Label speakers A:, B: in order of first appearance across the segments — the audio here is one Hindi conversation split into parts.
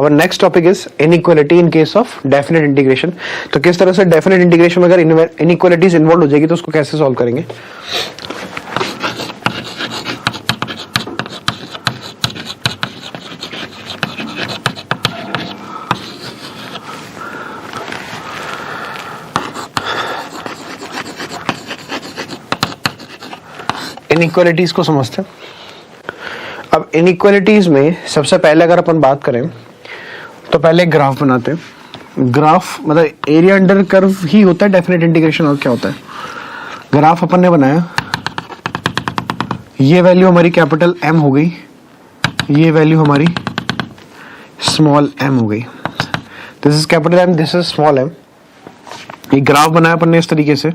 A: Our next topic is inequality in case of definite integration. तो किस तरह से डेफिनेट इंटीग्रेशन में अगर इनइक्वालिटीज इन्वॉल्व हो जाएगी तो उसको कैसे सॉल्व करेंगे। इनइक्वालिटीज को समझते हैं। अब इनइक्वालिटीज में सबसे पहले अगर अपन बात करें तो पहले ग्राफ बनाते हैं। ग्राफ मतलब एरिया अंडर कर्व ही होता है डेफिनेट इंटीग्रेशन, और क्या होता है। ग्राफ अपन ने बनाया, ये वैल्यू हमारी कैपिटल एम हो गई, ये वैल्यू हमारी स्मॉल एम हो गई। This is capital M, this is small M. ये ग्राफ बनाया अपन ने इस तरीके से,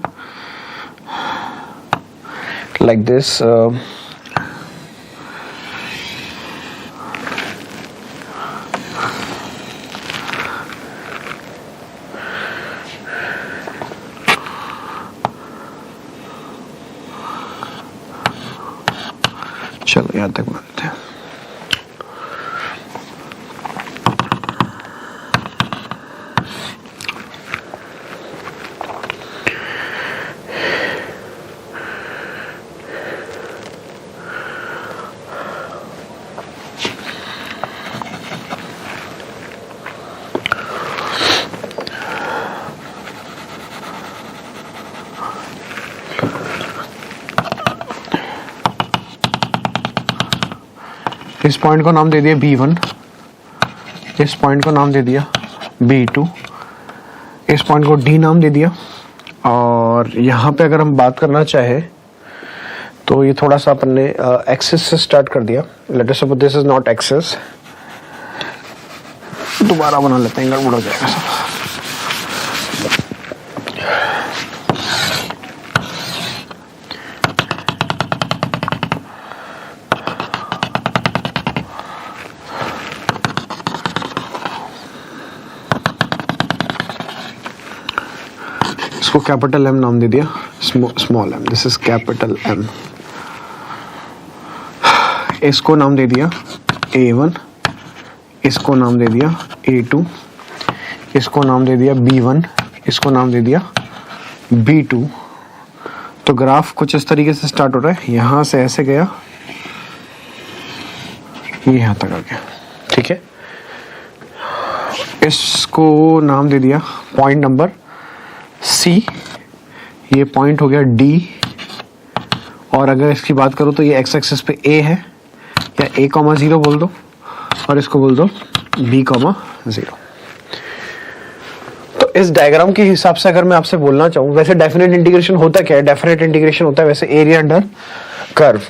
A: like this। चलो यहां तक बनाते हैं। इस पॉइंट को नाम दे दिया B1, इस पॉइंट को नाम दे दिया B2, इस पॉइंट को D नाम दे दिया। और यहाँ पे अगर हम बात करना चाहे तो ये थोड़ा सा अपन ने एक्सिस से स्टार्ट कर दिया। Let us suppose this is not axis, दोबारा बना लेते हैं, गड़बड़ हो जाएगा सब। इसको कैपिटल एम नाम दे दिया, small M, this is capital M. इसको नाम दे दिया A1, इसको नाम दे दिया A2, इसको नाम दे दिया B1, इसको नाम दे दिया B2। तो ग्राफ कुछ इस तरीके से स्टार्ट हो रहा है, यहां से ऐसे गया, ये यहां तक आ गया, ठीक है। इसको नाम दे दिया पॉइंट नंबर C, ये पॉइंट हो गया D। और अगर इसकी बात करूं तो ये एक्स एक्सिस पे A है, या A,0 बोल दो, और इसको बोल दो B,0। तो इस डायग्राम के हिसाब से अगर मैं आपसे बोलना चाहूं, वैसे डेफिनेट इंटीग्रेशन होता क्या है, डेफिनेट इंटीग्रेशन होता है वैसे एरिया अंडर कर्व।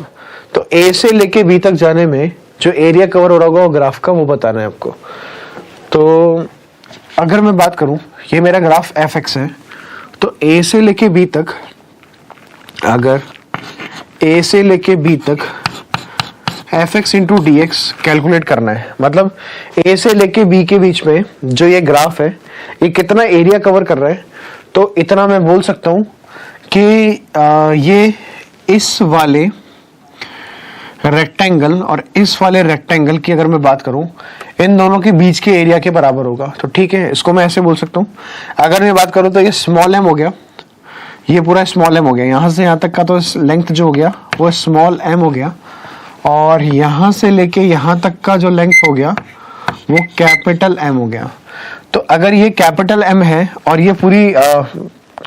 A: तो A से लेके B तक जाने में जो एरिया कवर हो रहा होगा वो ग्राफ का, वो बताना है आपको। तो अगर मैं बात करूं, ये मेरा ग्राफ fx है, तो A से लेके B तक, अगर A से लेके B तक fx इंटू dx कैलकुलेट करना है, मतलब A से लेके B के बीच में जो ये ग्राफ है ये कितना एरिया कवर कर रहा है, तो इतना मैं बोल सकता हूं कि ये इस वाले रेक्टेंगल और इस वाले रेक्टेंगल की अगर मैं बात करूं, इन दोनों के बीच के एरिया के बराबर होगा। तो ठीक है, इसको मैं ऐसे बोल सकता हूं। अगर मैं बात करूं तो ये स्मॉल एम हो गया, ये पूरा स्मॉल एम हो गया, यहां से यहां तक का तो लेंथ जो हो गया वो स्मॉल एम हो गया, और यहां से लेके यहां तक का जो लेंथ हो गया वो कैपिटल एम हो गया। तो अगर ये कैपिटल एम है और ये पूरी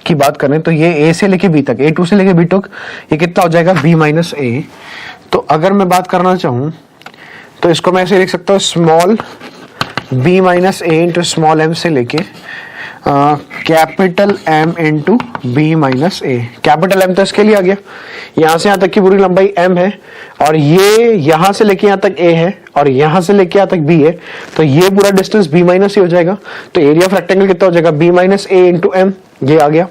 A: की बात करें तो ये A से लेके B तक, A2 से लेके B तक, ये कितना हो जाएगा B-A। तो अगर मैं बात करना चाहूं तो इसको मैं ऐसे लिख सकता हूँ, small B-A into small M से लेके capital M into B-A। Capital M तो इसके लिए आ गया, यहां से यहां तक की पूरी लंबाई m है, और ये यहां से लेके यहां तक a है, और यहां से लेके यहां तक b है, तो ये पूरा डिस्टेंस B-A हो जाएगा। तो एरिया ऑफ रेक्टेंगल कितना हो जाएगा, B-A इंटू m, ये आ गया।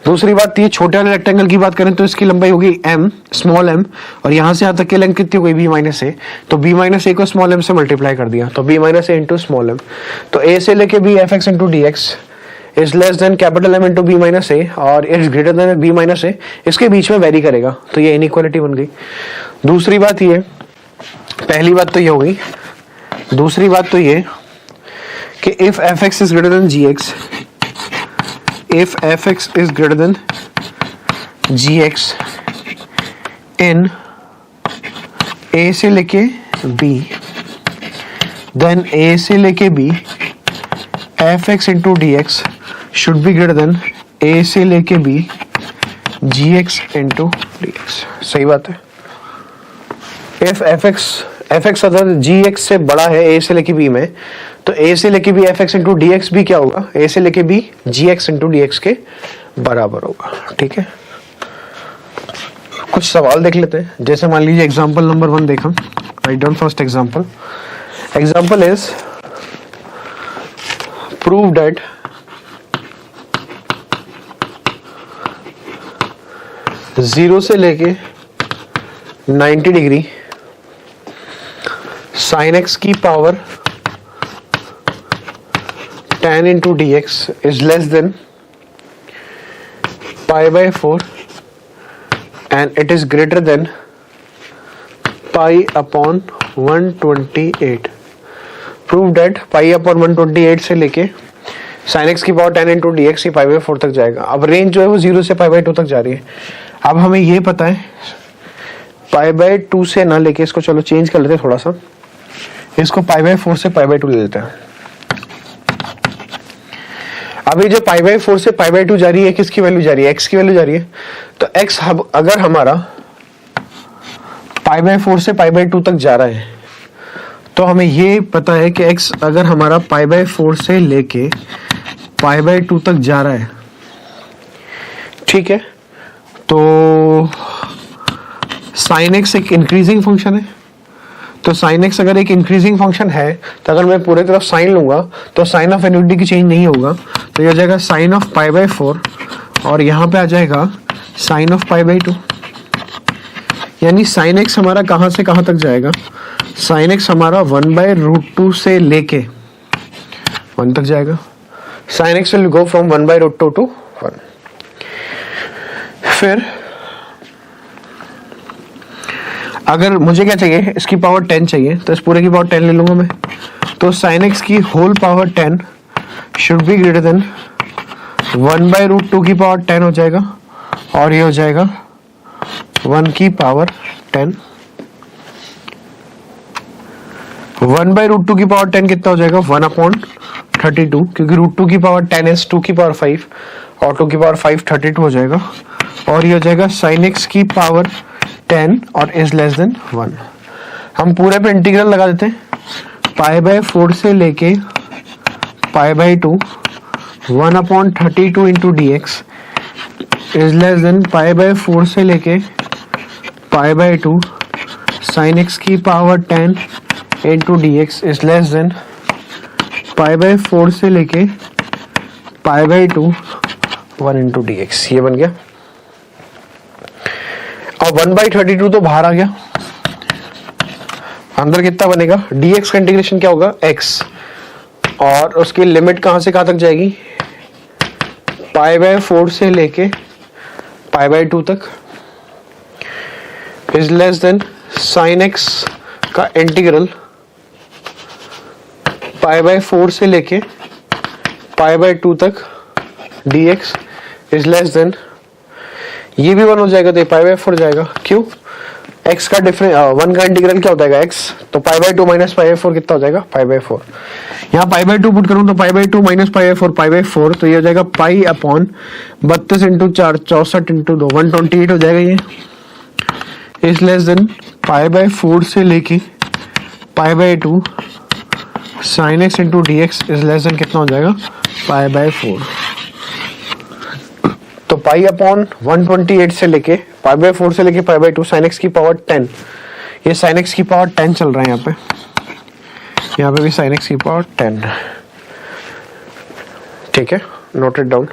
A: दूसरी बात, ये छोटे वाले रेक्टेंगल की बात करें तो इसकी लंबाई होगी m, स्मॉल m, और यहां से यहां तक की लेंथ कितनी हो गई B-A, तो B-A को स्मॉल m से मल्टीप्लाई कर दिया, तो B-A इंटू स्मॉल m। तो a से लेके b fx into dx is less then capital M into B-A और इज ग्रेटर देन B-A, इसके बीच में वेरी करेगा, तो ये इनइक्वालिटी बन गई। दूसरी बात ये, पहली बात तो ये हो गई, दूसरी बात तो ये कि if fx is greater than gx, if fx is greater than gx in a से लेके b, then a से लेके b fx into dx should be greater than a से लेके b gx into dx। सही बात है। if fx अगर gx से बड़ा है a से लेके b में, तो a से लेके b fx into dx भी क्या होगा, a से लेके b gx into dx के बराबर होगा। ठीक है, कुछ सवाल देख लेते हैं। जैसे मान लीजिए एग्जांपल नंबर 1 देखा, write down first example. Example is prove that zero से लेके 90 डिग्री साइन एक्स की power 10 into D x is less than pi by 4 and it is greater than pi upon 128। Prove that pi upon 128 से लेके sin x की power 10 into D x pi by 4 तक जाएगा। अब रेंज जो है वो 0 से पाई बाई 2 तक जा रही है। अब हमें ये पता है पाई बाई 2 से ना लेके इसको चलो चेंज कर लेते हैं थोड़ा सा, इसको पाई बाई 4 से पाई बाई 2 ले लेते हैं। अभी जो पाई बाई 4 से पाई बाई 2 जा रही है, किसकी वैल्यू जा रही है, x की वैल्यू जा रही है। तो x अगर हमारा पाई बाई 4 से पाई बाई 2 तक जा रहा है, तो हमें ये पता है कि x अगर हमारा पाई बाई 4 से लेके पाई बाई 2 तक जा रहा है, ठीक है, तो साइन x एक इंक्रीजिंग फंक्शन है। तो साइन एक्स अगर एक इंक्रीजिंग फंक्शन है, तो अगर मैं पूरे तरफ साइन लूंगा तो साइन ऑफ एन्युटी की चेंज नहीं होगा। तो ये आ जाएगा साइन ऑफ पाई बाई 4 और यहाँ पे आ जाएगा साइन ऑफ पाई बाई 2। यानी साइन एक्स हमारा कहाँ से कहाँ तक जाएगा, साइन एक्स हमारा 1/√2 से लेके 1 तक जाएगा। Sine x will go from 1/√2 to 1। फिर अगर मुझे क्या चाहिए, इसकी पावर 10 चाहिए, तो इस पूरे की पावर 10 ले लूंगा मैं। तो साइन एक्स की whole power 10 should be greater than 1/√2 की पावर 10 हो जाएगा, और ये हो जाएगा 1 की पावर 10। 1/√2 की पावर 10 कितना हो जाएगा, 1/32, क्योंकि √2 की पावर 10 is 2 की पावर 5 और 2 की पावर 5 32 हो जाएगा, और ये हो जाएगा साइन एक्स की पावर 10 और इज लेस देन 1। हम पूरे पे इंटीग्रल लगा देते हैं। पाई बाई 4 से लेके पाई by 2 1/32 into D x is less than pi by 4 से लेके पाई बाई 2 साइन एक्स की power 10 into D x is less than pi by 4 से लेके पाई बाई 2 1 इंटू डी एक्स। ये बन गया। अब 1/32 तो बाहर आ गया, अंदर कितना बनेगा, dx का इंटीग्रेशन क्या होगा, x, और उसकी लिमिट कहां से कहां तक जाएगी, पाई बाई 4 से लेके पाई बाई 2 तक is less than sine x का इंटीग्रल पाई बाई 4 से लेके पाई बाई 2 तक dx इज लेस देन, ये भी 1 हो जाएगा तो ये पाई बाई 4 जाएगा। क्यों, x का डिफरेंस 1 का इंटीग्रल क्या होता है x, तो पाई बाई 2 माइनस पाई बाई 4 कितना हो जाएगा, पाई बाई 4। यहाँ पाई बाई 2 पुट करूँ तो पाई by 2 minus pi by 4 pi by 4, तो ये हो जाएगा पाई अपॉन 32 इंटू 4 64 इंटू 2 128 हो जाएगा। ये is less than pi by 4 से लेके पाई by 2 sine x into D x is less then कितना हो जाएगा, पाई बाई 4। तो पाई अपॉन 128 से लेके पाई बाई 4 से लेके पाई बाई 2 साइन एक्स की पावर 10, ये साइन एक्स की पावर 10 चल रहा है यहाँ पे भी साइन एक्स की पावर 10। ठीक है, नोट इट डाउन।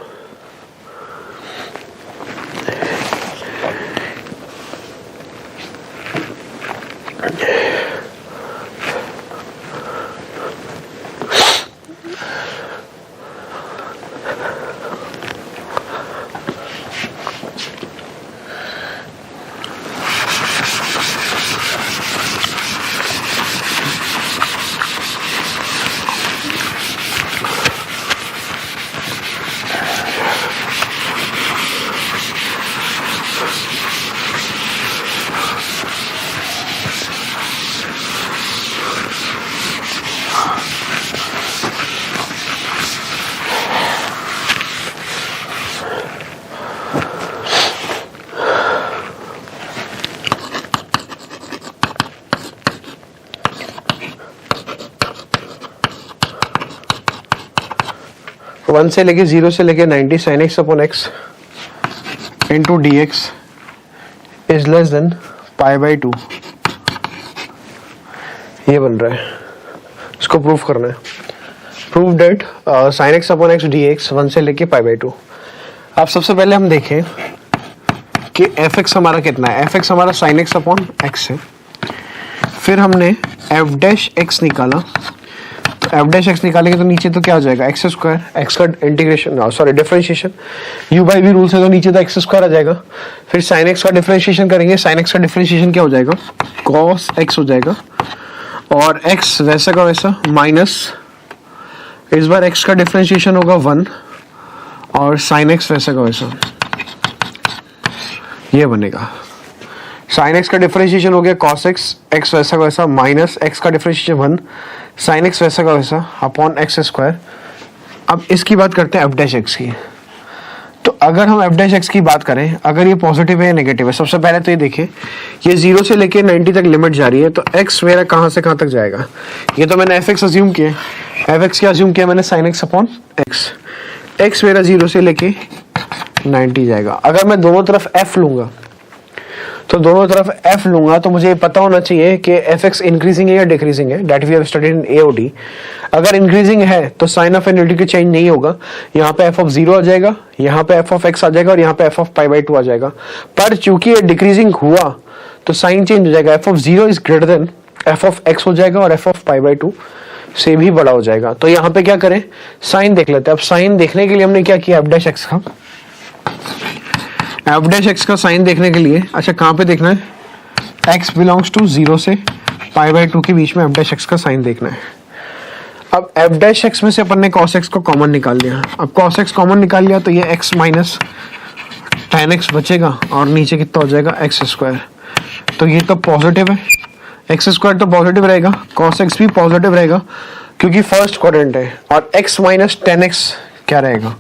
A: 1 से लेके 0 से लेके 90 sin x upon x into D x is less than pi by 2, ये बन रहा है। इसको प्रूव करना है। Prove that sin x upon x dx 1 से लेके पाई बाई 2। अब सबसे पहले हम देखें कि fx हमारा कितना है। fx हमारा sin x अपॉन x है। फिर हमने f डैश x निकाला, तो f डैश x निकालेंगे तो नीचे तो क्या हो जाएगा, एक्स स्क्वायर, एक्स का integration sorry differentiation u by v rule से, तो नीचे तो एक्स स्क्वायर आ जाएगा। फिर sin x का डिफरेंशिएशन करेंगे, sin x का डिफरेंशिएशन क्या हो जाएगा, cos x हो जाएगा, और x वैसा का वैसा माइनस, इस बार x का डिफरेंशिएशन होगा 1 और sin x वैसा का वैसा, ये बनेगा। sin x का डिफरेंशिएशन हो गया cos x, x वैसा का वैसा माइनस x का डिफरेंशिएशन 1 sin x वैसा का वैसा अपॉन एक्स स्क्वायर। अब इसकी बात करते हैं f डैश x की। तो अगर हम f डैश x की बात करें, अगर ये पॉजिटिव है या नेगेटिव है, सबसे पहले तो ये देखिए, ये 0 से लेके 90 तक लिमिट जा रही है, तो x मेरा कहाँ से कहाँ तक जाएगा। ये तो मैंने fx अज्यूम किया, fx क्या अज्यूम किया मैंने, sin x upon x। x मेरा 0 से लेके 90 जाएगा। अगर मैं दोनों तरफ f लूंगा, तो दोनों तरफ f लूंगा तो मुझे पता होना चाहिए कि fx इंक्रीजिंग है या डिक्रीजिंग है, that we have studied in AOD। अगर इंक्रीजिंग है तो साइन ऑफ एनर्जी का चेंज नहीं होगा, यहाँ पे f ऑफ 0 आ जाएगा, यहाँ पे f ऑफ x आ जाएगा और यहाँ पे f ऑफ पाई बाई 2 आ जाएगा। पर चूंकि ये डिक्रीजिंग हुआ तो साइन चेंज हो जाएगा, f of 0 is greater then f of x हो जाएगा और f ऑफ पाई बाई 2 से भी बड़ा हो जाएगा। तो यहाँ पे क्या करें, साइन देख लेते हैं। अब साइन देखने के लिए हमने क्या किया, f डैश x का, f डैश x का साइन देखने के लिए, अच्छा कहाँ पे देखना है, x बिलोंग्स टू 0 से पाई बाई 2 के बीच में f डैश x का साइन देखना है। अब f डैश x में से अपन ने cos x को कॉमन निकाल लिया। अब cos x कॉमन निकाल लिया तो ये x माइनस tan x बचेगा और नीचे कितना हो जाएगा, एक्स स्क्वायर। तो ये तो पॉजिटिव है, एक्स स्क्वायर तो पॉजिटिव रहेगा, cos x भी पॉजिटिव रहेगा क्योंकि फर्स्ट क्वाड्रेंट है, और x माइनस tan x क्या रहेगा,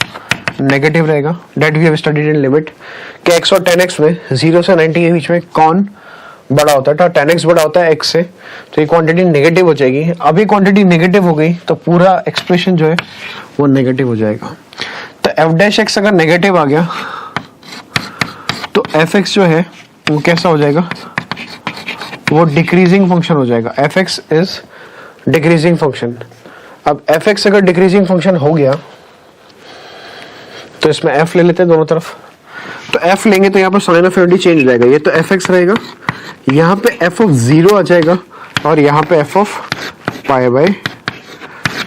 A: नेगेटिव रहेगा। That we have studied in limit कि x और tan x में 0 से 90 के बीच में कौन बड़ा होता है, तो tan x बड़ा होता है x से, तो ये क्वांटिटी नेगेटिव हो जाएगी। अब ये क्वांटिटी नेगेटिव हो गई तो पूरा एक्सप्रेशन जो है वो नेगेटिव हो जाएगा। तो f डैश x अगर नेगेटिव आ गया तो fx जो है वो कैसा हो जाएगा, वो डिक्रीजिंग फंक्शन हो जाएगा। fx is decreasing function. अब fx अगर डिक्रीजिंग फंक्शन हो गया तो इसमें f ले लेते हैं दोनों तरफ, तो f लेंगे तो यहाँ पर साइन ऑफ एनर्जी चेंज हो जाएगा, ये तो fx रहेगा, यहाँ पे f ऑफ 0 आ जाएगा और यहाँ पे f ऑफ पाई बाई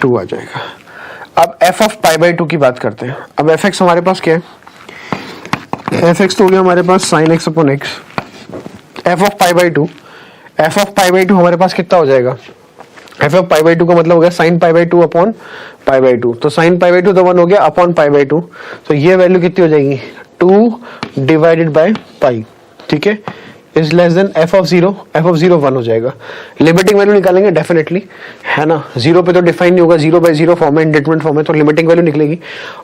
A: 2 आ जाएगा। अब f ऑफ पाई बाई 2 की बात करते हैं। अब fx हमारे पास क्या है, fx तो हो गया हमारे पास sine x upon x, f of pi by 2, f of pi by 2 हमारे पास कितना हो जाएगा, f ऑफ पाई बाई 2 का मतलब हो गया sine pi by 2 upon pi by 2, तो साइन पाई बाई 2 तो 1 हो गया अपॉन पाई बाई 2, तो ये वैल्यू कितनी हो जाएगी, 2 डिवाइडेड बाय पाई, ठीक है, is less then f of 0 1 हो जाएगा। लिमिटिंग वैल्यू निकालेंगे डेफिनेटली, है ना, 0 पे तो डिफाइन नहीं होगा, 0 बाई 0 फॉर्म है, इंडिटरमिनेट फॉर्म है, तो लिमिटिंग वैल्यू निकलेगी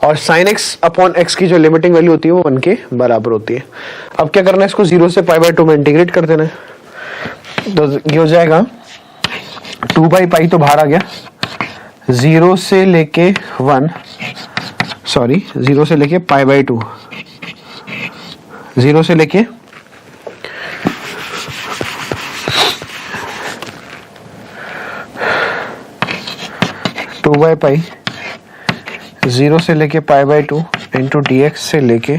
A: और साइन x अपॉन x की जो लिमिटिंग वैल्यू होती है वो 1 के बराबर होती है। अब क्या करना है, इसको 0 से पाई बाई 2 में इंटीग्रेट कर देना है, तो ये हो जाएगा 2 बाई पाई तो बाहर आ गया, 0 से लेके 1 सॉरी 0 से लेके पाई बाई 2, 0 से लेके 2 बाई पाई, 0 से लेके पाई बाई 2 इंटू डी एक्स से लेके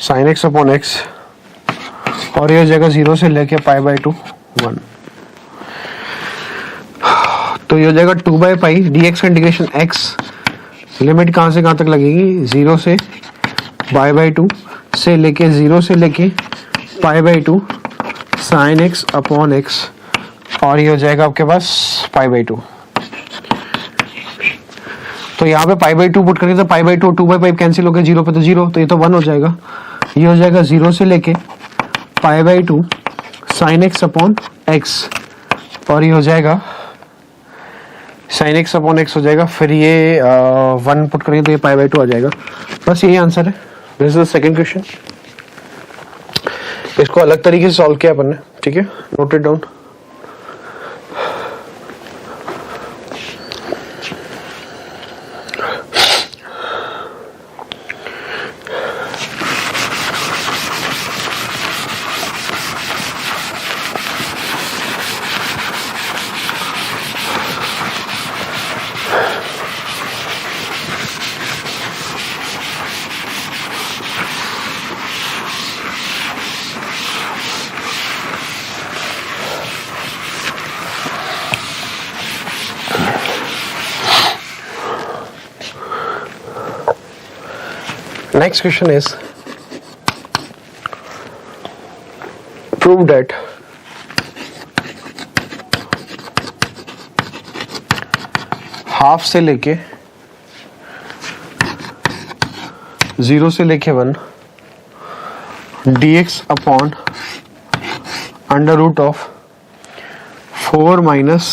A: साइन एक्स अपॉन एक्स, और ये जगह 0 से लेके पाई बाई 2 1, तो ये जगह 2 बाई पाई डी एक्स का इंटीग्रेशन एक्स, लिमिट कहाँ से कहाँ तक लगेगी, 0 से पाई बाई 2 से लेके 0 से लेके पाई by 2 sine x upon x, और ये हो जाएगा आपके पास पाई बाई 2। तो यहाँ पे पाई बाई 2 पुट करेंगे तो पाई बाई 2 2 बाई पाई कैंसिल हो गया, 0 पे तो 0, तो ये तो 1 हो जाएगा। ये हो जाएगा 0 से लेके पाई by 2 sine x upon x, और ये हो जाएगा साइन एक्स अपॉन एक्स हो जाएगा, फिर ये 1 पुट करेंगे तो ये पाई बाई 2 आ जाएगा। बस यही आंसर है। This is the second question. इसको अलग तरीके से सॉल्व किया अपन ने, ठीक है, note it down. Next question is prove that half से लेके 0 से लेके 1 dx upon under root of 4 minus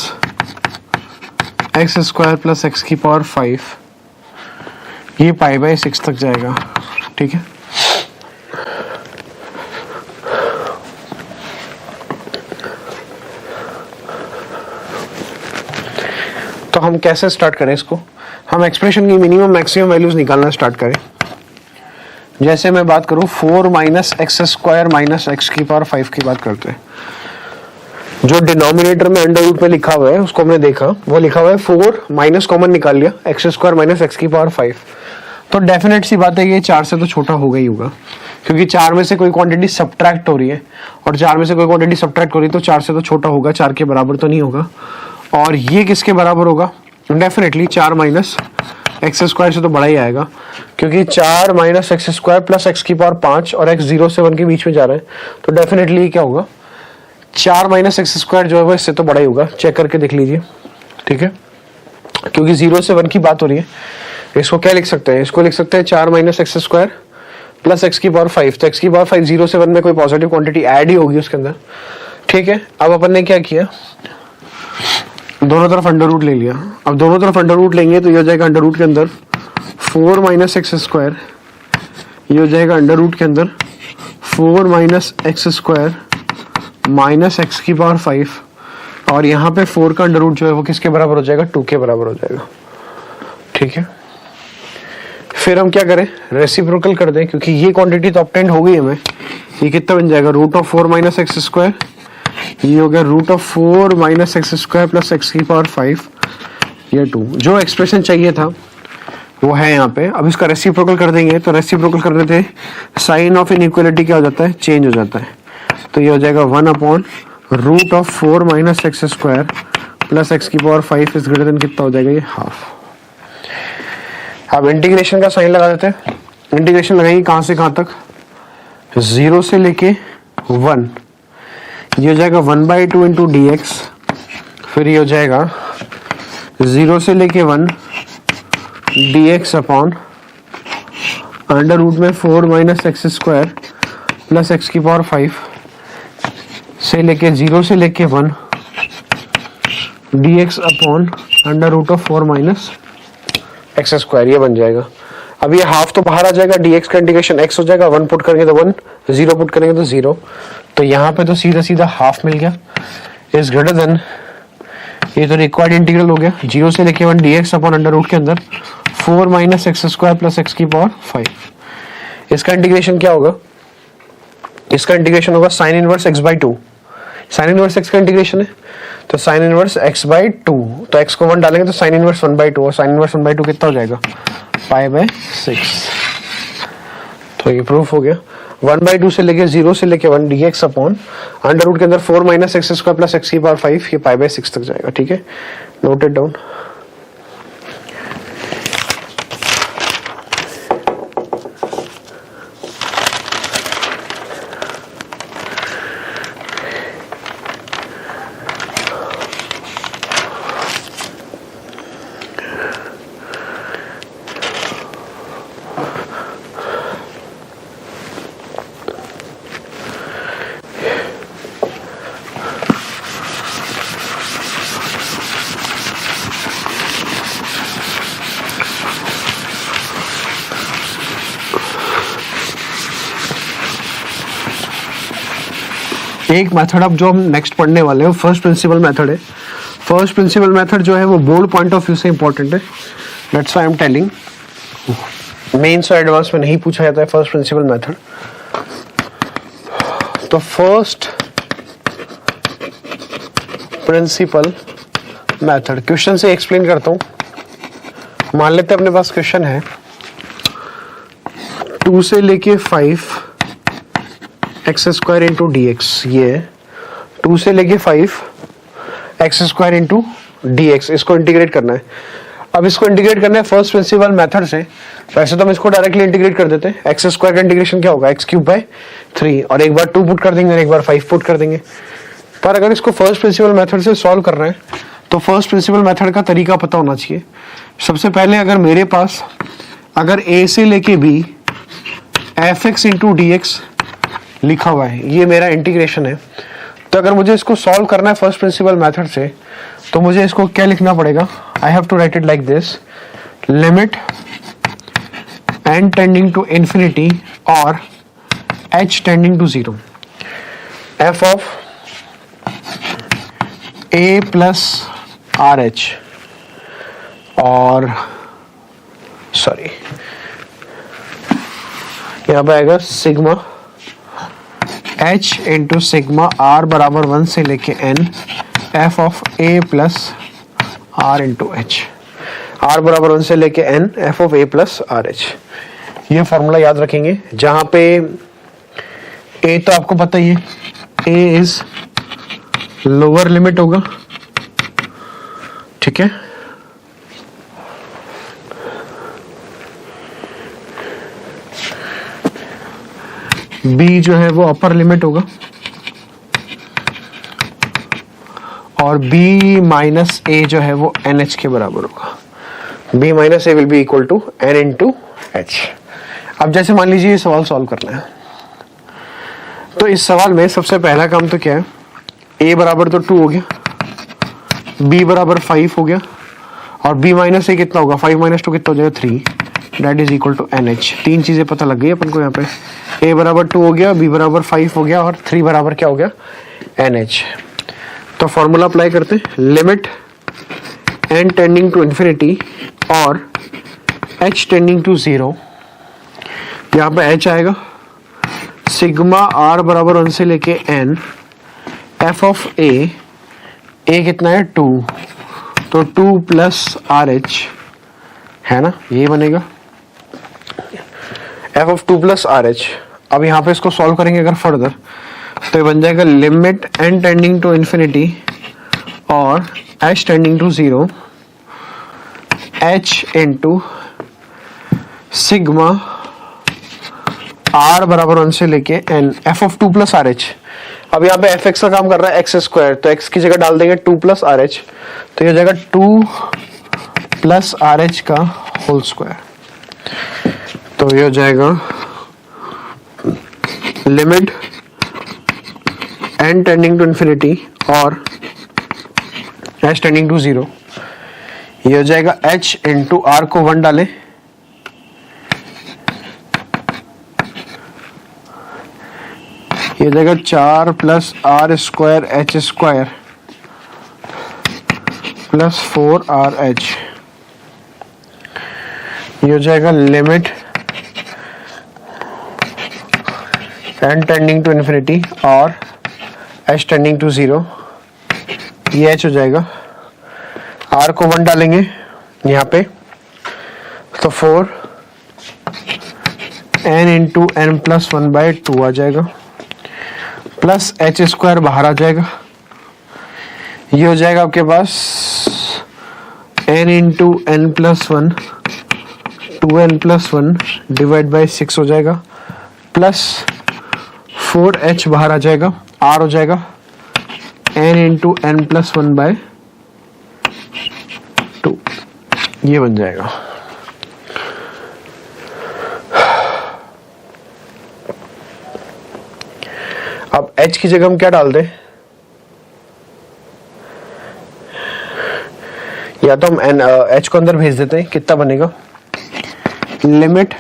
A: x square plus x की पावर 5 ये पाई बाय 6 तक जाएगा। ठीक है, तो हम कैसे स्टार्ट करें इसको? हम एक्सप्रेशन की मिनिमम मैक्सिमम वैल्यूज निकालना स्टार्ट करें। जैसे मैं बात करूं 4 minus x square minus x की पावर 5 की बात करते हैं। जो डिनोमिनेटर में अंडर रूट में लिखा हुआ है उसको हमने देखा, वो लिखा हुआ है 4 माइनस कॉमन निकाल लिया एक्स स्क्वायर माइनस एक्स की पावर 5। तो डेफिनेट सी बात है कि 4 से तो छोटा होगा ही होगा, क्योंकि 4 में से कोई क्वांटिटी सब्ट्रैक्ट हो रही है और 4 में से कोई क्वांटिटी सब्ट्रैक्ट हो रही है तो 4 से तो छोटा होगा, 4 के बराबर तो नहीं होगा। और ये किसके बराबर होगा? डेफिनेटली 4 माइनस एक्स स्क्वायर से तो बड़ा ही आएगा, क्योंकि 4 minus x square plus x की पावर 5 और एक्स 0 से 1 के बीच में जा रहा है, तो डेफिनेटली क्या होगा? 4 माइनस एक्स स्क्वायर जो है वो इससे तो बड़ा ही होगा। चेक करके देख लीजिए। ठीक है, क्योंकि 0 से 1 की बात हो रही है। इसको क्या लिख सकते हैं? इसको लिख सकते हैं 4 minus x square plus x की पावर 5। तो एक्स की पावर 5 0 से 1 में कोई पॉजिटिव क्वांटिटी ऐड ही होगी उसके अंदर। ठीक है, अब अपन ने क्या किया, दोनों तरफ अंडर रूट ले लिया। अब दोनों तरफ अंडर रूट लेंगे तो ये हो जाएगा अंडर रूट के अंदर 4 माइनस एक्स स्क्वायर, ये हो जाएगा अंडर रूट के अंदर 4 minus x square minus x की पावर 5, और यहाँ पे 4 का अंडर रूट जो है वो किसके बराबर हो जाएगा? 2 के बराबर हो जाएगा। ठीक है, फिर हम क्या करें? रेसिप्रोकल कर दें, क्योंकि ये क्वांटिटी तो ऑब्टेंड हो गई हमें। ये कितना बन जाएगा? Root of 4 minus x square, ये हो गया root of 4 minus x square plus x की पावर 5, ये 2। जो एक्सप्रेशन चाहिए था वो है यहाँ पे। अब इसका रेसिप्रोकल कर देंगे, तो रेसिप्रोकल करने से साइन ऑफ इनइक्वालिटी क्या हो जाता है? चेंज हो जाता है। तो ये हो जाएगा 1 upon root of 4 minus x square plus x की पावर 5 इज ग्रेटर देन कितना हो जाएगा? ये हाफ। अब इंटीग्रेशन का साइन लगा देते हैं। इंटीग्रेशन लगाएंगे कहाँ से कहाँ तक? 0 से लेके 1, ये हो जाएगा 1/2 इंटू डी एक्स। फिर ये हो जाएगा 0 से लेके 1 d x upon under root में 4 minus x square plus x की पावर 5 से लेके 0 से लेके 1 d x upon under root of 4 minus x square, ये बन जाएगा। अब ये हाफ तो बाहर आ जाएगा, dx का इंटीग्रेशन x हो जाएगा, 1 पुट करेंगे तो 1, 0 पुट करेंगे तो 0। तो यहाँ पे तो सीधा सीधा हाफ मिल गया इज ग्रेटर देन, ये तो रिक्वायर्ड इंटीग्रल हो गया 0 से लेके 1 dx अपॉन अंडर रूट के अंदर 4 minus x square plus x की पावर 5। इसका इंटीग्रेशन क्या होगा? इसका इंटीग्रेशन होगा sine inverse x/2। Sine inverse x का इंटीग्रेशन है, तो साइन इनवर्स x/2, तो x को 1 डालेंगे तो साइन इनवर्स 1/2, और साइन इनवर्स 1/2 कितना हो जाएगा? π/6। तो ये प्रूफ हो गया। 1/2 से लेके 0 से लेके 1 dx अपॉन अंडर रूट के अंदर 4 minus x square plus x की पावर 5, ये π/6 तक जाएगा। ठीक है, नोट इट डाउन। एक मेथड अब जो हम नेक्स्ट पढ़ने वाले हैं फर्स्ट प्रिंसिपल मेथड है। फर्स्ट प्रिंसिपल मेथड जो है वो बोर्ड पॉइंट ऑफ व्यू से इंपॉर्टेंट है, that's why I am telling. Mains और एडवांस में नहीं पूछा जाता है फर्स्ट प्रिंसिपल मेथड। तो फर्स्ट प्रिंसिपल मेथड क्वेश्चन से एक्सप्लेन करता हूं। मान लेते हैं अपने पास क्वेश्चन है 2 से लेके 5 x square into D x, ये 2 से लेके 5 x square into D x, इसको इंटीग्रेट करना है। अब इसको इंटीग्रेट करना है फर्स्ट प्रिंसिपल मेथड से। वैसे तो हम इसको डायरेक्टली इंटीग्रेट कर देते हैं। एक्स स्क्वायर का इंटीग्रेशन क्या होगा, एक्स क्यूब बाय 3, और एक बार 2 पुट कर देंगे और एक बार 5 पुट कर देंगे। पर अगर इसको फर्स्ट प्रिंसिपल मेथड से सॉल्व कर रहे हैं तो फर्स्ट प्रिंसिपल मेथड का तरीका पता होना चाहिए। सबसे पहले अगर मेरे पास अगर a से लेके b fx इंटू dx लिखा हुआ है, ये मेरा इंटीग्रेशन है, तो अगर मुझे इसको सॉल्व करना है फर्स्ट प्रिंसिपल मेथड से तो मुझे इसको क्या लिखना पड़ेगा, I have to write it like this, limit n tending to infinity और h tending to 0 f of a plus r h और सॉरी यहाँ पे आएगा sigma h into sigma r बराबर 1 से लेके n f of a plus r into h, r बराबर 1 से लेके n f of a plus r h. ये फॉर्मूला याद रखेंगे जहां पे a तो आपको पता ही है, a इज लोअर लिमिट होगा, ठीक है, b जो है वो अपर लिमिट होगा और b माइनस a जो है वो nh के बराबर होगा। b minus a will be equal to n into h। अब जैसे मान लीजिए ये सवाल सॉल्व करना है, तो इस सवाल में सबसे पहला काम तो क्या है, a बराबर तो 2 हो गया, b बराबर 5 हो गया और b माइनस a कितना होगा, 5 माइनस 2 कितना हो जाएगा 3, that is equal to nh। तीन चीजें पता लग गई अपन को यहाँ पे, a बराबर 2 हो गया, b बराबर 5 हो गया और 3 बराबर क्या हो गया, nh। तो फॉर्मूला अप्लाई करते हैं, limit n tending to infinity और h टेंडिंग टू 0, यहाँ पे h आएगा सिग्मा r बराबर 1 से लेके n f ऑफ a कितना है 2, तो 2 प्लस आर एच है ना, ये बनेगा f of 2 plus r h. अब यहाँ पे इसको सॉल्व करेंगे अगर फर्दर तो ये बन जाएगा limit n tending to infinity और h tending to 0 h into sigma r बराबर 1 से लेके n f of 2 plus r h. अब यहाँ पे एफ एक्स का काम कर रहा है एक्स स्क्वायर, तो एक्स की जगह डाल देंगे 2 प्लस आर एच, तो ये हो जाएगा 2 प्लस आर एच का होल स्क्वायर। तो ये हो जाएगा limit n tending to infinity और h टेंडिंग टू 0, ये हो जाएगा h इंटू r को 1 डालें, ये हो जाएगा 4 plus r square h square plus 4 r h, ये हो जाएगा limit n tending to infinity और h टेंडिंग टू 0, ये h हो जाएगा, r को 1 डालेंगे यहाँ पे तो 4 n into n plus 1 by 2 आ जाएगा प्लस एच स्क्वायर बाहर आ जाएगा, ये हो जाएगा आपके पास n into n plus 1 2n plus 1 divide by 6 हो जाएगा प्लस 4h बाहर आ जाएगा, r हो जाएगा n into n plus 1 by 2, ये बन जाएगा। अब h की जगह हम क्या डाल दें, या तो हम h को अंदर भेज देते हैं, कितना बनेगा, limit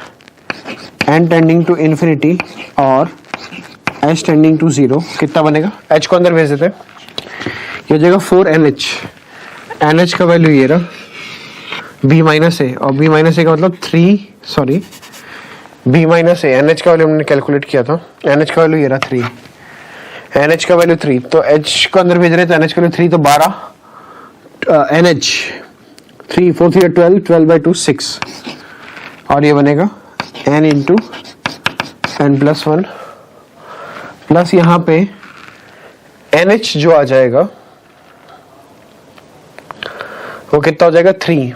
A: n tending to infinity और h टेंडिंग टू 0, कितना बनेगा, h को अंदर भेज देते हैं, ये हो जाएगा 4nh, nh का वैल्यू ये रहा b माइनस ए और b माइनस ए का मतलब 3, सॉरी b माइनस ए, nh का वैल्यू हमने कैलकुलेट किया था, nh का वैल्यू ये रहा 3, NH का वैल्यू 3, तो H को अंदर भेज रहे तो NH का वैल्यू 3, तो 12 NH 3 4 3 12 12 बाई 2 6 और ये बनेगा N into n plus 1 plus यहाँ पे NH जो आ जाएगा वो कितना हो जाएगा 3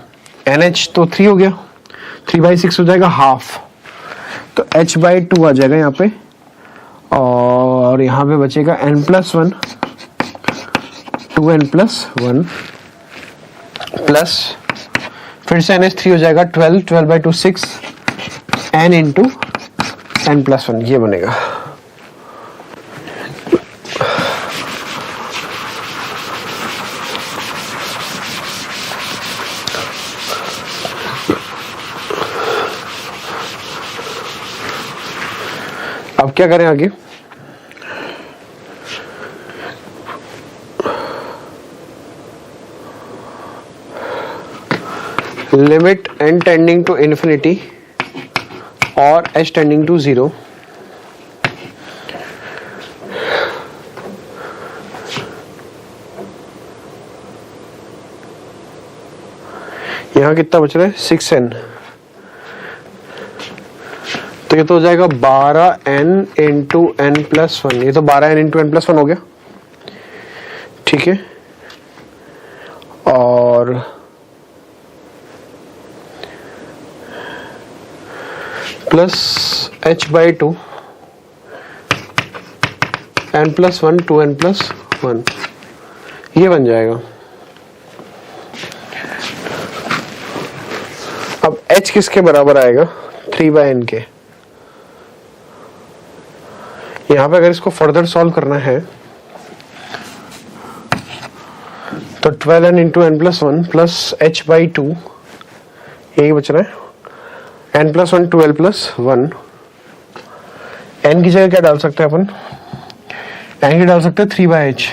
A: NH तो 3 हो गया, 3/6 हो जाएगा हाफ, तो H/2 आ जाएगा यहाँ पे, और यहाँ पे बचेगा n+1 2n+1 प्लस फिर से NH3 हो जाएगा 12/2 6 n इंटू n+1, ये बनेगा। अब क्या करें आगे? Limit n tending to infinity और h टेंडिंग टू 0, यहां कितना बच रहा है 6n, तो ये तो हो जाएगा 12n इंटू n+1, ये तो 12n इंटू n+1 हो गया, ठीक है। और प्लस h/2 n+1 2n+1, ये बन जाएगा। अब h किसके बराबर आएगा? 3/n के। यहां पे अगर इसको फर्दर सॉल्व करना है तो 12n into n+1 plus h/2, यही बच रहा है, n+1 12+1। n की जगह क्या डाल सकते हैं अपन? n की डाल सकते हैं 3/h,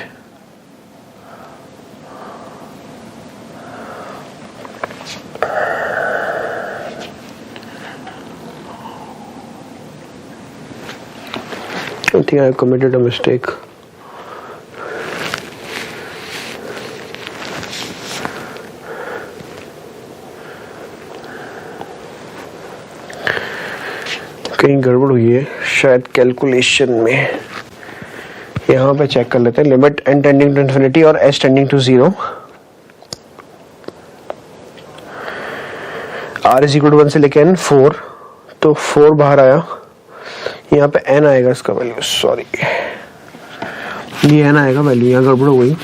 A: I think I committed a mistake. कहीं गड़बड़ हुई है शायद कैलकुलेशन में, यहाँ पे चेक कर लेते हैं। Limit n tending to infinity और h tending to 0, r is equal to 1 से लेके n 4, तो 4 बाहर आया, यहाँ पे n आएगा इसका वैल्यू, सॉरी ये n आएगा वैल्यू, यहाँ गड़बड़ हो गई,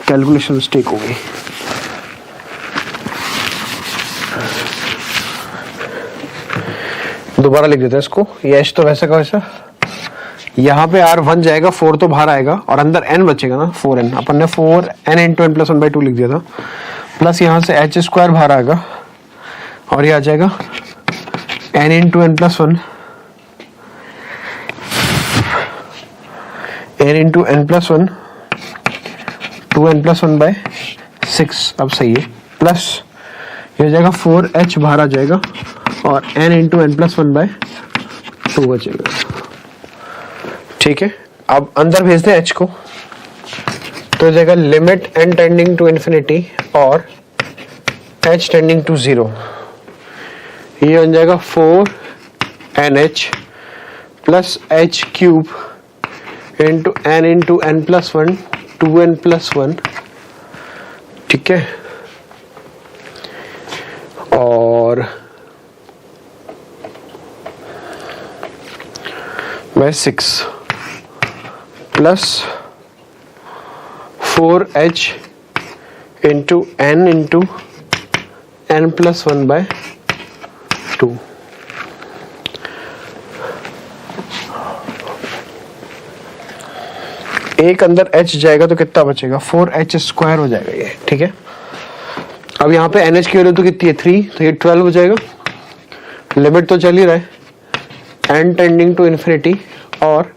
A: कैलकुलेशन मिस्टेक हो गई। दोबारा लिख देते हैं इसको, ये h तो वैसा का वैसा, यहाँ पे r 1 जाएगा, 4 तो बाहर आएगा और अंदर n बचेगा ना 4n, अपन ने 4n इंटू n+1/2 लिख दिया था, प्लस यहाँ से h² बाहर आएगा और ये आ जाएगा n into n+1 n into n+1 2n+1/6, अब सही है, प्लस ये हो जाएगा 4h बाहर आ जाएगा और n इंटू n+1/2 बचेगा, ठीक है। अब अंदर भेज दें h को, तो हो जाएगा limit n tending to infinity और h टेंडिंग टू 0, ये बन जाएगा 4nh plus h³ into n into n+1 2n+1, ठीक है। और by 6 plus 4h into n into n+1/2, एक अंदर h जाएगा तो कितना बचेगा? 4h² हो जाएगा ये, ठीक है। अब यहाँ पे NH की वैल्यू तो कितनी है 3, तो ये 12 हो जाएगा, लिमिट तो चल ही रहा है n टेंडिंग टू इन्फिनिटी और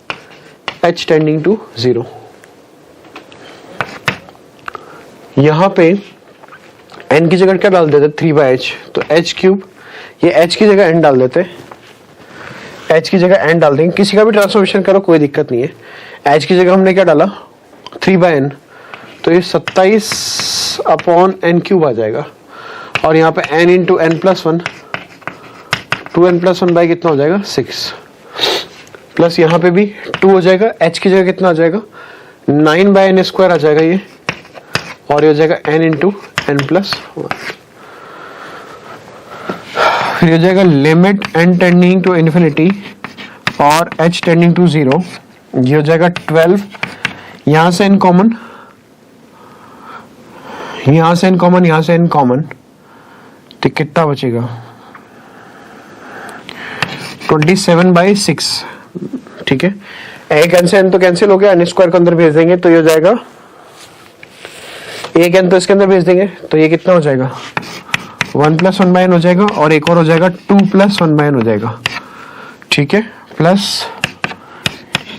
A: h टेंडिंग टू 0। यहाँ पे n की जगह क्या डाल देते 3/h, तो h³, ये h की जगह n डाल देते, h की जगह n डाल देंगे, किसी का भी ट्रांसफॉर्मेशन करो कोई दिक्कत नहीं है। h की जगह हमने क्या डाला 3/n, तो ये 27/n³ आ जाएगा, और यहाँ पे n इंटू n+1 2n+1 कितना हो जाएगा 6, प्लस यहाँ पे भी 2 हो जाएगा, h की जगह कितना आ जाएगा 9/n² आ जाएगा ये, और ये हो जाएगा n इंटू n+1। फिर हो जाएगा limit n tending to infinity और h टेंडिंग टू 0, ये हो जाएगा 12, यहां से n कॉमन, यहां से n कॉमन, यहां से n कॉमन, तो कितना बचेगा 27/6, ठीक है। एक n से n तो कैंसिल हो गया, n स्क्वायर को अंदर भेज देंगे तो ये हो जाएगा, एक n तो इसके अंदर भेज देंगे तो ये कितना हो जाएगा 1 + 1/n हो जाएगा, और एक और हो जाएगा 2 + 1/n हो जाएगा, ठीक है। प्लस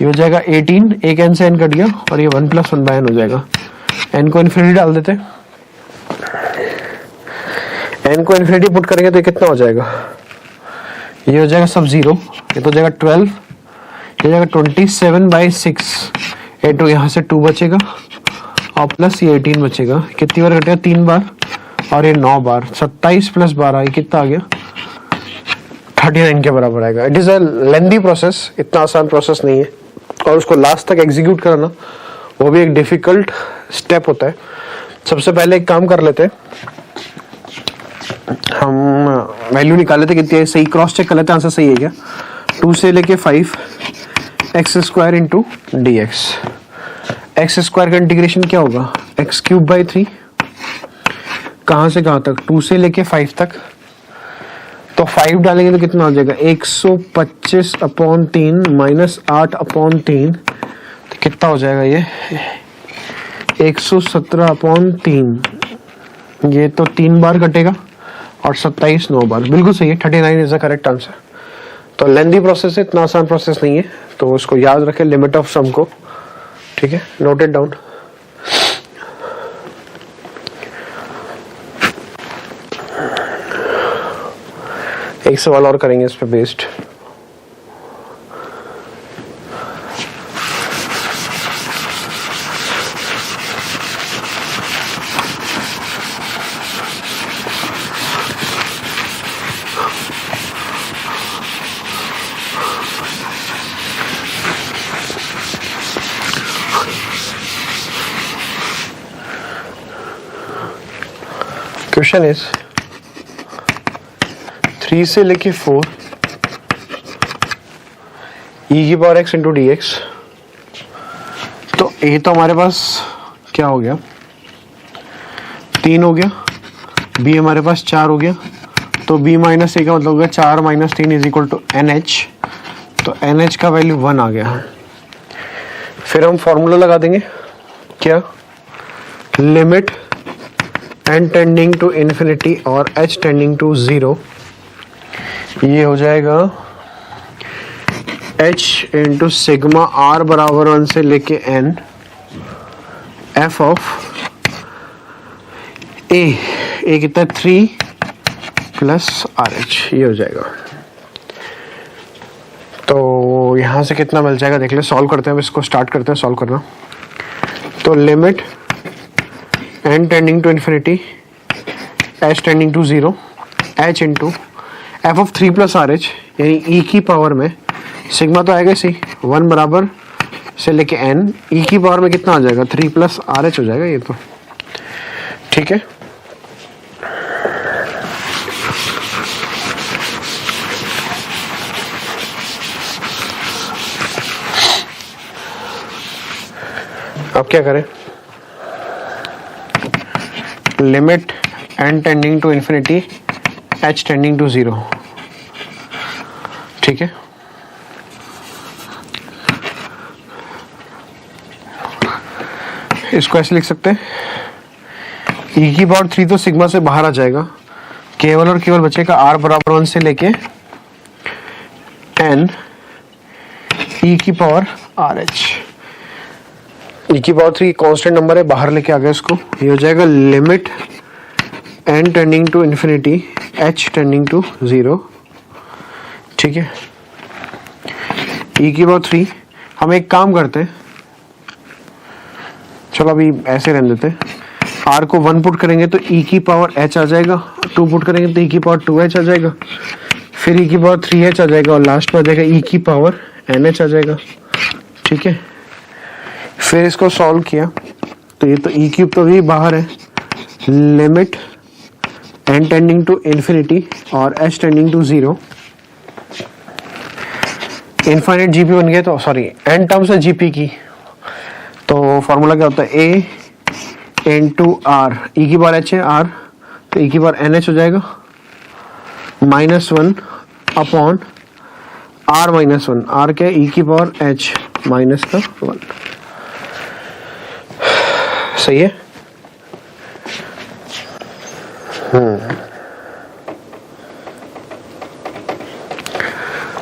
A: ये हो जाएगा 18, एक n से n कट गया और ये 1 + 1/n हो जाएगा। n को इन्फिनिटी डाल देते हैं, n को इन्फिनिटी पुट करेंगे तो ये कितना हो जाएगा, ये हो जाएगा सब 0, ये तो हो जाएगा 12, ये हो जाएगा 27/6, ये तो यहाँ से 2 बचेगा और प्लस ये 18 बचेगा, कितनी बार कटेगा 3 बार, और ये 9 बार, 27 + 12 ये कितना आ गया 39 के बराबर आएगा। It is a lengthy process, इतना आसान प्रोसेस नहीं है, और उसको लास्ट तक एग्जीक्यूट करना वो भी एक डिफिकल्ट स्टेप होता है। सबसे पहले एक काम कर लेते हैं, हम वैल्यू निकाल लेते कितनी है, सही क्रॉस चेक कर लेते हैं आंसर सही है क्या। 2 से लेके 5 x² इंटू dx, x² का इंटीग्रेशन क्या होगा x³ 3, कहां से कहां तक 2 से लेके 5 तक, तो 5 डालेंगे तो कितना हो जाएगा 125/3 - 8/3, तो कितना हो जाएगा ये 117/3, ये तो 3 बार कटेगा और 27 9 बार, बिल्कुल सही है, 39 इज द करेक्ट आंसर। तो लेंथी प्रोसेस है, इतना आसान प्रोसेस नहीं है, तो उसको याद रखें लिमिट ऑफ सम को, ठीक है, नोट इट डाउन। एक सवाल और करेंगे इस पे बेस्ड। क्वेश्चन इज 3 से लेके 4 e⁻x इंटू dx, तो a तो हमारे पास क्या हो गया 3 हो गया, b हमारे पास 4 हो गया, तो b - a का मतलब हो गया 4 - 3 इज इक्वल टू nh, तो nh का वैल्यू 1 आ गया। फिर हम फॉर्मूला लगा देंगे क्या, limit n tending to infinity और h टेंडिंग टू 0, ये हो जाएगा h इंटू सिग्मा r बराबर 1 से लेके n f ऑफ a कितना 3 + RH, ये हो जाएगा। तो यहां से कितना मिल जाएगा देख ले, सॉल्व करते हैं, अब इसको स्टार्ट करते हैं सॉल्व करना। तो limit n tending to infinity h tending to 0 h into f of 3 + RH, यानी e की पावर में सिग्मा तो आएगा सही 1 बराबर से लेके n, e की पावर में कितना आ जाएगा 3 + RH हो जाएगा, ये तो ठीक है। अब क्या करें, limit n tending to infinity h tending to 0, ठीक है। इसको ऐसे लिख सकते हैं, e⁻3 तो सिग्मा से बाहर आ जाएगा, केवल और केवल बचेगा r बराबर 1 से लेके n e⁻RH, e⁻3 constant number है, बाहर लेके आ गया इसको, ये हो जाएगा limit n tending to infinity h tending to 0, ठीक है। e⁻3 हम एक काम करते हैं, चलो अभी ऐसे रहने देते हैं, r को 1 पुट करेंगे तो e⁻h आ जाएगा, 2 पुट करेंगे तो e⁻2h आ जाएगा, फिर e⁻3h आ जाएगा, और लास्ट में आ जाएगा e⁻nh आ जाएगा, ठीक है। फिर इसको सॉल्व किया तो ये तो e³ तो भी बाहर है, limit n tending to infinity और h tending to 0, infinite GP बन गया, तो सॉरी n टर्म्स है जीपी की, तो फॉर्मूला क्या होता है a इंटू आर, ई की बार एच है आर, तो ई की बार एन एच हो जाएगा -1 अपॉन आर -1, आर क्या है ई की पावर एच माइनस का 1। सही है।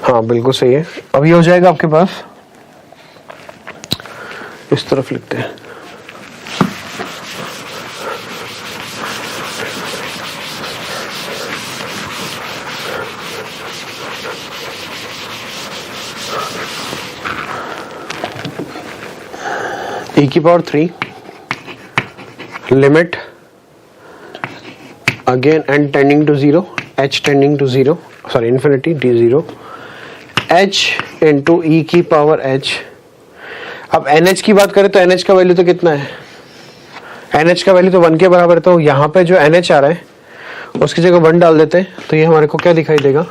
A: हाँ बिल्कुल सही है। अब ये हो जाएगा आपके पास, इस तरफ लिखते हैं, e की power 3 limit again n tending to 0, h tending to 0, sorry infinity d0, h into e की पावर h। अब NH की बात करें तो NH का वैल्यू तो कितना है, NH का वैल्यू तो 1 के बराबर है, तो यहाँ पे जो NH आ रहा है उसकी जगह 1 डाल देते हैं, तो ये हमारे को क्या दिखाई देगा,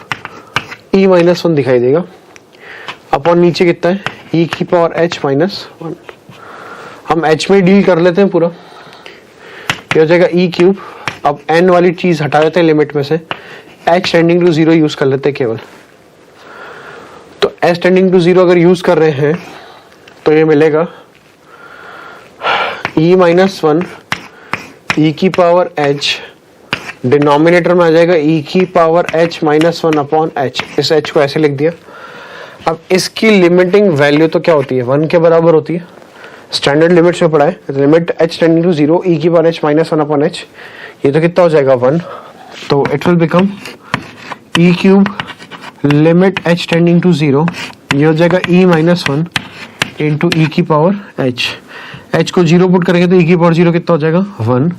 A: e-1 दिखाई देगा, अपॉन नीचे कितना है e की पावर h -1। हम h में डील कर लेते हैं पूरा, ये हो जाएगा e क्यूब। अब n वाली चीज हटा देते हैं लिमिट में से, h टेंडिंग टू 0 यूज कर लेते हैं केवल, तो h टेंडिंग टू 0 अगर यूज कर रहे हैं तो ये मिलेगा e-1 e की पावर h, डिनोमिनेटर में आ जाएगा e की पावर h -1 अपॉन h, इस h को ऐसे लिख दिया। अब इसकी लिमिटिंग वैल्यू तो क्या होती है, 1 के बराबर होती है, स्टैंडर्ड लिमिट से पढ़ा है, limit h tending to 0 e की पावर h -1 अपॉन h, ये तो कितना हो जाएगा 1, तो it will become e cube limit h tending to 0, ये हो जाएगा e-1 इंटू ई की पावर h को 0 पुट करेंगे तो e की पावर 0 कितना हो जाएगा 1,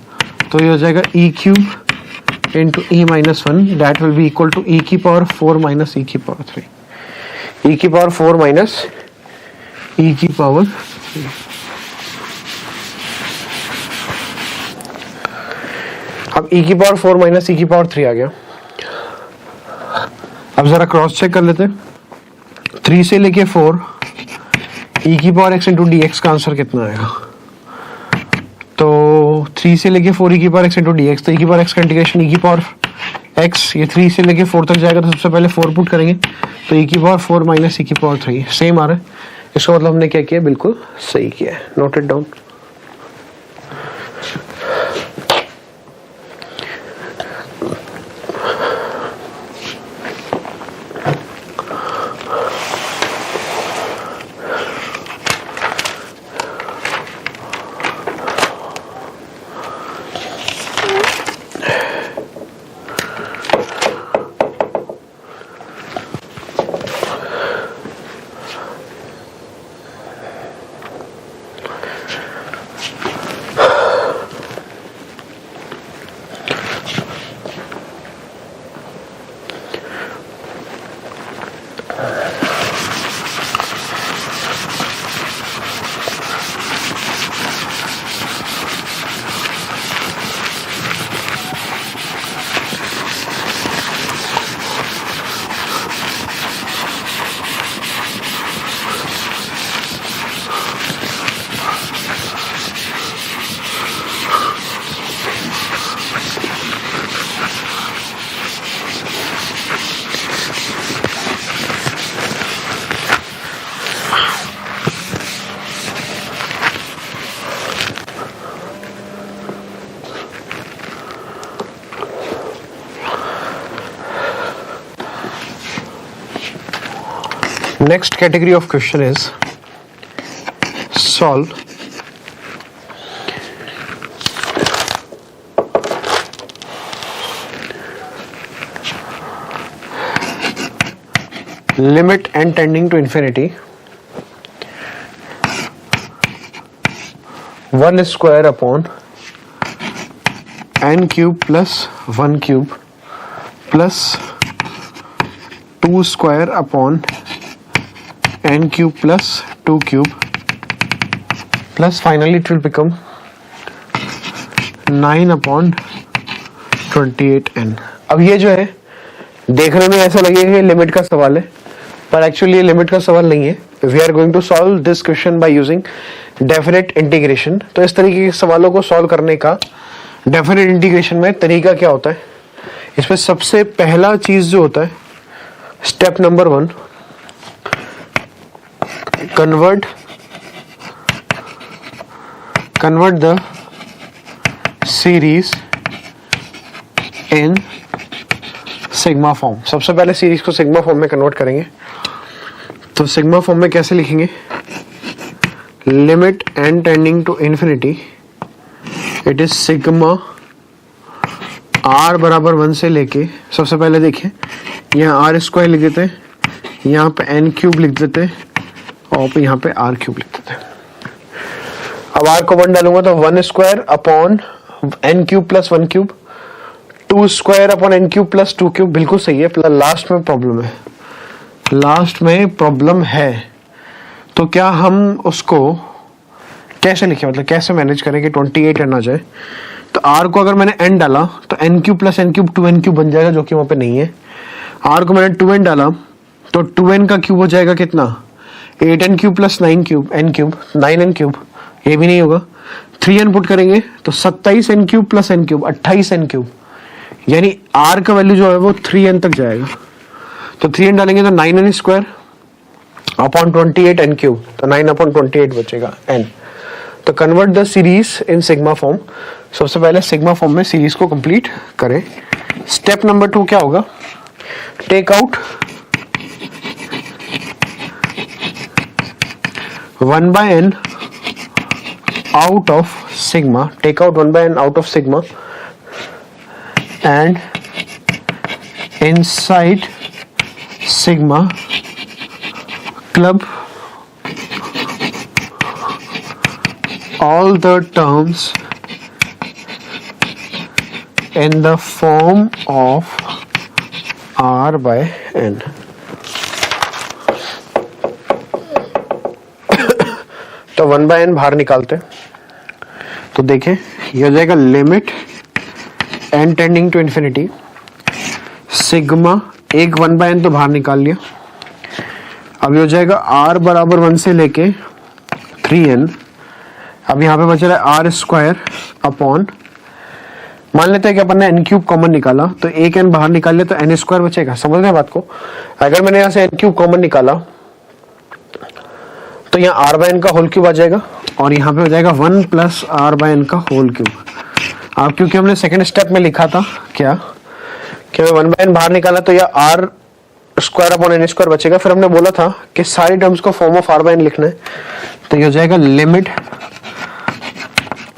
A: तो ये हो जाएगा e cube into e-1, that will be equal to e की पावर 4 माइनस e की पावर 3, e की पावर 4 माइनस e की पावर 3। अब e की पावर 4 माइनस e की पावर 3 आ गया। अब जरा क्रॉस चेक कर लेते हैं, 3 से लेके 4 e की power x into D x का आंसर कितना आएगा, तो 3 से लेके 4 e की power x into D x, तो e की पावर x का इंटीग्रेशन e की पावर x, ये 3 से लेके 4 तक जाएगा, तो सबसे पहले 4 पुट करेंगे, तो e की पावर 4 माइनस e की पावर 3 सेम आ रहा है, इसका मतलब हमने क्या किया, बिल्कुल सही किया है, note it down. Next category of question is solve limit n tending to infinity 1 square upon n cube plus 1 cube plus 2 square upon n cube plus 2 cube plus finally it will become 9 upon 28n। अब ये जो है देखने में ऐसा लगेगा कि लिमिट का सवाल है, पर एक्चुअली ये लिमिट का सवाल नहीं है। We are going to solve this question by using definite integration. तो इस तरीके के सवालों को सॉल्व करने का डेफिनेट इंटीग्रेशन में तरीका क्या होता है, इसमें सबसे पहला चीज जो होता है, step number 1, convert the series in sigma form. सबसे पहले सीरीज को सिग्मा फॉर्म में कन्वर्ट करेंगे। तो सिग्मा फॉर्म में कैसे लिखेंगे, limit n tending to infinity, it is sigma r बराबर 1 से लेके, सबसे पहले देखिए यहाँ r स्क्वायर लिख देते हैं, यहाँ पे n क्यूब लिख देते हैं, और यहाँ पे r क्यूब लिख देते हैं। अब r को 1 डालूंगा तो 1 square upon n cube plus 1 cube, 2 square upon n cube plus 2 cube, बिल्कुल सही है। प्लस लास्ट में प्रॉब्लम है, लास्ट में प्रॉब्लम है। तो क्या हम उसको कैसे लिखें, मतलब कैसे मैनेज करें कि 28 n आ जाए। तो r को अगर मैंने n डाला तो n cube plus n cube 2n cube बन जाएगा, जो कि वहां पे नहीं है। r को मैंने 2n डाला तो 2n का क्यूब हो जाएगा कितना, 8n cube plus 9 cube n cube 9n cube, ये भी नहीं होगा। 3n पुट करेंगे तो 27n cube plus n cube 28n cube, यानी r का वैल्यू जो है वो 3n तक जाएगा। तो 3n डालेंगे तो 9n square upon 28 n cube, तो 9 अपॉन 28 बचेगा n। तो convert the series in sigma form. सबसे पहले सिग्मा फॉर्म में सीरीज को कंप्लीट करें। स्टेप नंबर 2 क्या होगा, take out 1/n out of sigma, take out 1/n out of sigma, and inside sigma club all the terms in the form of r/n। तो 1/n बाहर निकालते हैं, तो देखें ये हो जाएगा limit n tending to infinity sigma, एक 1/n तो बाहर निकाल लिया। अब ये हो जाएगा r बराबर 1 से लेके 3n। अब यहाँ पे बच रहा है r स्क्वायर अपॉन, मान लेते हैं कि अपन ने n क्यूब कॉमन निकाला, तो एक n बाहर निकाल लिया तो n स्क्वायर बचेगा। समझ रहे हैं बात को। अगर मैंने यहाँ से n क्यूब कॉमन निकाला तो यहाँ r/n का होल क्यूब आ जाएगा, और यहाँ पे हो जाएगा 1 प्लस r/n का होल क्यूब। अब क्योंकि हमने सेकंड स्टेप में लिखा था क्या कि 1/n बाहर निकाला तो यह r square upon n square बचेगा। फिर हमने बोला था कि सारी टर्म्स को फॉर्म ऑफ r/n लिखना है, तो ये हो जाएगा limit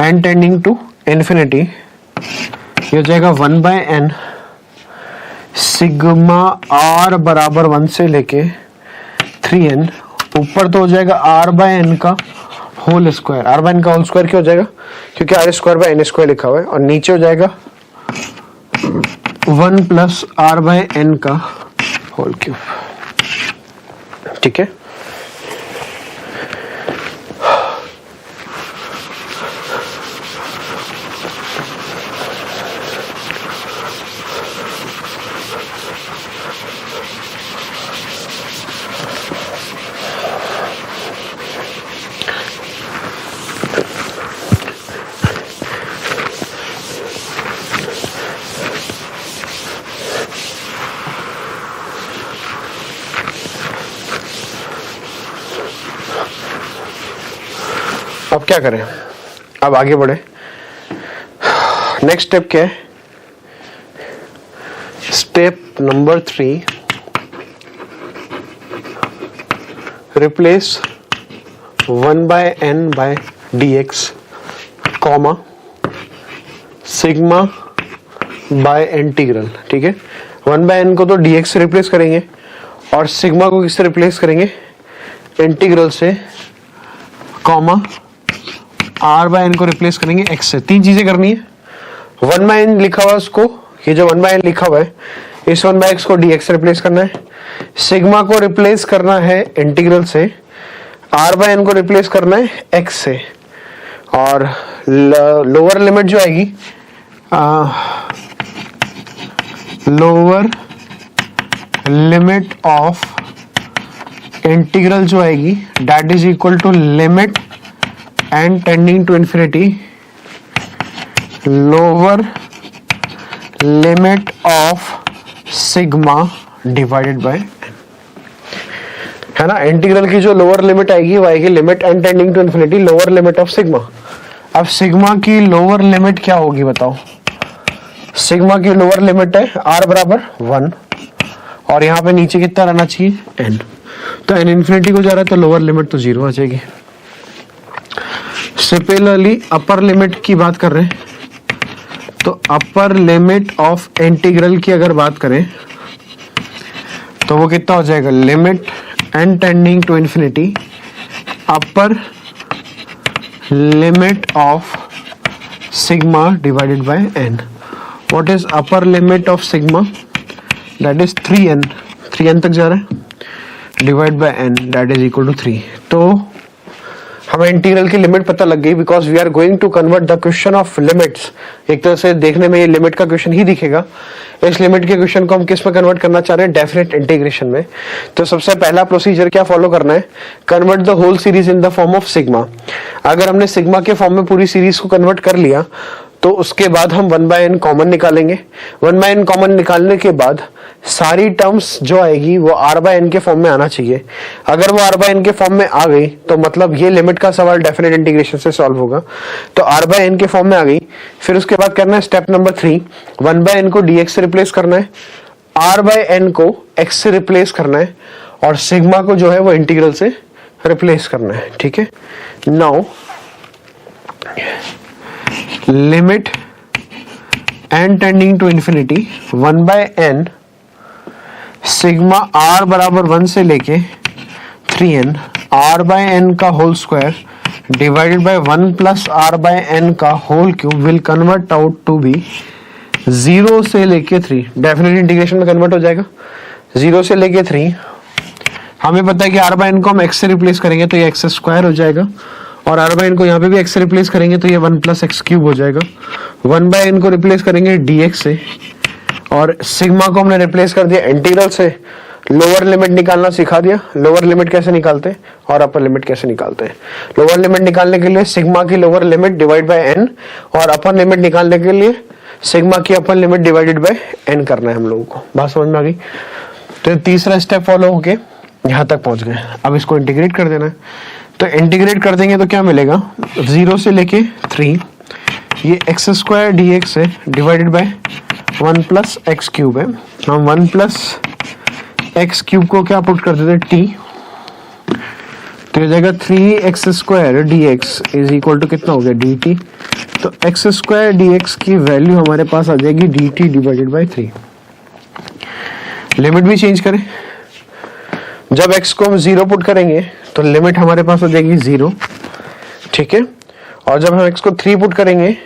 A: n tending to infinity, ये हो जाएगा 1/n सिग्मा r बराबर 1 से लेके 3n, ऊपर तो हो जाएगा r/n का होल स्क्वायर। r/n का होल स्क्वायर क्यों हो जाएगा, क्योंकि r square by n square लिखा हुआ है, और नीचे हो जाएगा 1 प्लस r/n का होल क्यूब। ठीक है, अब क्या करें, अब आगे बढ़े। नेक्स्ट स्टेप क्या है, step number 3, replace 1/n by dx comma sigma by integral. ठीक है, 1/n को तो dx से रिप्लेस करेंगे और सिग्मा को किससे रिप्लेस करेंगे, इंटीग्रल से, कॉमा r/n को रिप्लेस करेंगे x से। तीन चीजें करनी है। 1/n लिखा हुआ है उसको, ये जो 1/n लिखा हुआ है इस 1/x को dx से रिप्लेस करना है, सिग्मा को रिप्लेस करना है इंटीग्रल से, r/n को रिप्लेस करना है x से, और लोअर लिमिट जो आएगी लोअर लिमिट ऑफ इंटीग्रल जो आएगी that is equal to limit n tending to infinity lower limit of sigma divided by, है ना। इंटीग्रल की जो लोअर लिमिट आएगी वो आएगी limit n tending to infinity lower limit of sigma. अब सिग्मा की लोअर लिमिट क्या होगी बताओ। सिग्मा की लोअर लिमिट है r बराबर 1 और यहाँ पे नीचे कितना रहना चाहिए n, तो n इंफिनिटी को जा रहा है तो लोअर लिमिट तो 0 आ जाएगी। सिमिलरली अपर लिमिट की बात कर रहे हैं तो अपर लिमिट ऑफ इंटीग्रल की अगर बात करें तो वो कितना हो जाएगा, limit n tending to infinity upper limit of sigma divided by n। What is upper limit of sigma, that is 3n, 3n तक जा रहा है divide by n that is equal to 3। तो हमें इंटीग्रल की लिमिट पता लग गई because we are going to convert the question of limits. एक तरह से देखने में ये लिमिट का क्वेश्चन ही दिखेगा। इस लिमिट के क्वेश्चन को हम किस में कन्वर्ट करना चाह रहे हैं, डेफिनेट इंटीग्रेशन में। तो सबसे पहला प्रोसीजर क्या फॉलो करना है, convert the whole series in the form of sigma. अगर हमने सिग्मा के फॉर्म में पूरी सीरीज को कन्वर्ट कर लिया तो उसके बाद हम 1/n कॉमन निकालेंगे। 1/n कॉमन निकालने के बाद सारी टर्म्स जो आएगी वो r/n के फॉर्म में आना चाहिए। अगर वो r/n के फॉर्म में आ गई तो मतलब ये लिमिट का सवाल डेफिनेट इंटीग्रेशन से सॉल्व होगा। तो r/n के फॉर्म में आ गई। फिर उसके बाद करना है स्टेप नंबर 3, 1/n को dx से रिप्लेस करना है, r/n को x से रिप्लेस करना है और सिग्मा को जो है वो इंटीग्रल से रिप्लेस करना है। ठीक है, now limit n tending to infinity 1/n sigma r बराबर 1 से लेके 3n r/n का whole square divided by 1 plus r/n का whole cube will convert out to be 0 से लेके 3। डेफिनेट इंटीग्रेशन में कन्वर्ट हो जाएगा 0 से लेके 3। हमें पता है कि r/n को हम x से रिप्लेस करेंगे तो ये x स्क्वायर हो जाएगा और r/n को यहाँ पे भी x से रिप्लेस करेंगे तो ये 1 प्लस एक्स क्यूब हो जाएगा। 1/n को रिप्लेस करेंगे dx से और सिग्मा को हमने रिप्लेस कर दिया इंटीग्रल से। लोअर लिमिट निकालना सिखा दिया, लोअर लिमिट कैसे निकालते हैं और अपर लिमिट कैसे निकालते हैं। लोअर लिमिट निकालने के लिए सिग्मा की lower limit divide by n और अपर लिमिट निकालने के लिए सिग्मा की upper limit divided by n करना है हम लोगों को। बात समझ में आ गई। तो तीसरा स्टेप फॉलो होके यहाँ तक पहुंच गए। अब इसको इंटीग्रेट कर देना है। तो इंटीग्रेट कर देंगे तो क्या मिलेगा, 0 से लेके 3 ये एक्स स्क्वायर डी एक्स है divided by 1 plus x cube है। हम 1 प्लस एक्स क्यूब को क्या पुट कर देते हैं टी, तो ये जाएगा 3x square D x is equal to कितना हो गया डी टी। तो एक्स स्क्वायर डी एक्स की वैल्यू हमारे पास आ जाएगी D T divided by 3। Limit भी चेंज करें, जब x को हम 0 पुट करेंगे तो लिमिट हमारे पास हो जाएगी 0, ठीक है। और जब हम x को 3 पुट करेंगे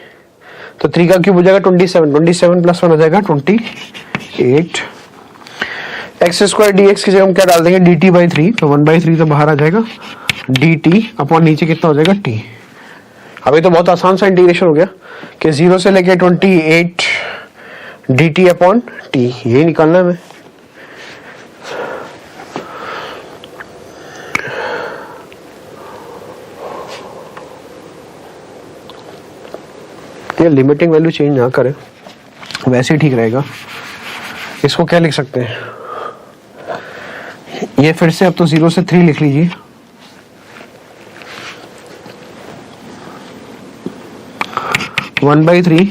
A: तो 3 का क्यूब हो जाएगा 27 प्लस 1 हो जाएगा 28। एक्स स्क्वायर डी एक्स की जगह हम क्या डाल देंगे डी टी बाई 3, तो 1/3 तो बाहर आ जाएगा डी टी अपॉन नीचे कितना हो जाएगा टी। अभी तो बहुत आसान सा इंटीग्रेशन हो गया कि 0 से लेके 28 डी टी अपॉन टी, यही निकालना है हमें। ये लिमिटिंग वैल्यू चेंज ना करें, वैसे ही ठीक रहेगा। इसको क्या लिख सकते हैं, ये फिर से अब तो 0 से 3 लिख लीजिए। वन बाई 3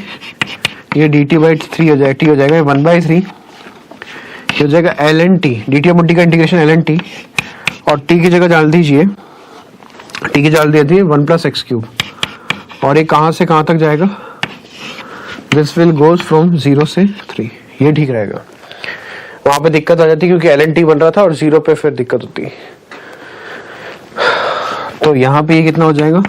A: ये डी टी बाई 3 हो जाएगा, टी हो जाएगा 1/3 ये हो जाएगा L N T, D T upon T का इंटीग्रेशन एल एन टी, और टी की जगह डाल दीजिए, टी की डाल दी 1 प्लस एक्स क्यूब, और ये कहाँ से कहाँ तक जाएगा, दिस विल गोज फ्रॉम 0 से 3, ये ठीक रहेगा। वहां पे दिक्कत आ जाती क्योंकि एल एन टी बन रहा था और 0 पे फिर दिक्कत होती। तो यहाँ पे ये कितना हो जाएगा,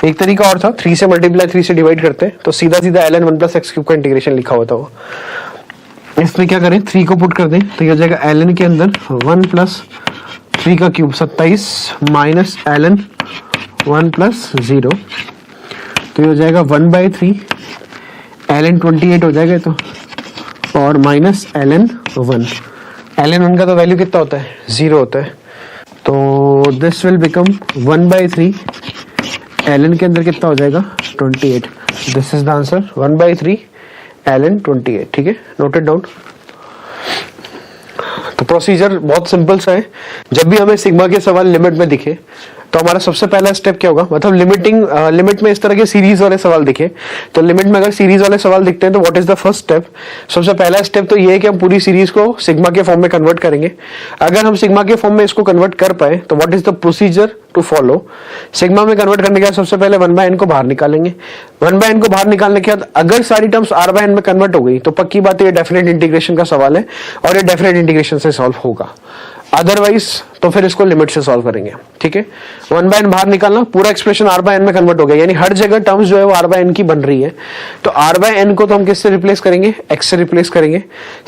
A: एक तरीका और था 3 से मल्टीप्लाई 3 से डिवाइड करते तो सीधा सीधा L N 1 plus x cube का इंटीग्रेशन लिखा होता वो। इसमें क्या करें 3 को पुट कर दें तो ये हो जाएगा एल एन के अंदर 1 प्लस 3 का cube 27 minus L N 1 plus 0, तो ये हो जाएगा 1/3 एल एन 28 हो जाएगा, तो और माइनस ln 1। ln 1 का तो वैल्यू कितना होता है, 0 होता है, तो दिस विल बिकम 1/3। ln के अंदर कितना हो जाएगा, 28। This is the answer, 1/3 ln 28। ठीक है, नोटेड डाउन। तो प्रोसीजर बहुत सिंपल सा है। जब भी हमें सिग्मा के सवाल लिमिट में दिखे तो हमारा सबसे पहला स्टेप क्या होगा, मतलब लिमिट में इस तरह के सीरीज वाले सवाल दिखे, तो लिमिट में अगर सीरीज वाले सवाल दिखते हैं तो what is the first step. सबसे पहला स्टेप तो ये है कि हम पूरी सीरीज को सिग्मा के फॉर्म में कन्वर्ट करेंगे। अगर हम सिग्मा के फॉर्म में इसको कन्वर्ट कर पाए तो what is the procedure to follow. Sigma में कन्वर्ट करने के बाद सबसे पहले 1/n को बाहर निकालेंगे। 1/n को बाहर निकालने के बाद अगर सारी टर्म्स r/n में कन्वर्ट हो गई तो पक्की बात है ये डेफिनेट इंटीग्रेशन का सवाल है और ये डेफिनेट इंटीग्रेशन से सॉल्व होगा। अदरवाइज तो फिर इसको लिमिट से सॉल्व करेंगे। ठीक है, 1/n बाहर निकालना, पूरा एक्सप्रेशन r/n में कन्वर्ट हो गया, यानी हर जगह टर्म्स जो है वो r/n की बन रही है। तो r/n को तो हम किससे रिप्लेस करेंगे, x से रिप्लेस करेंगे।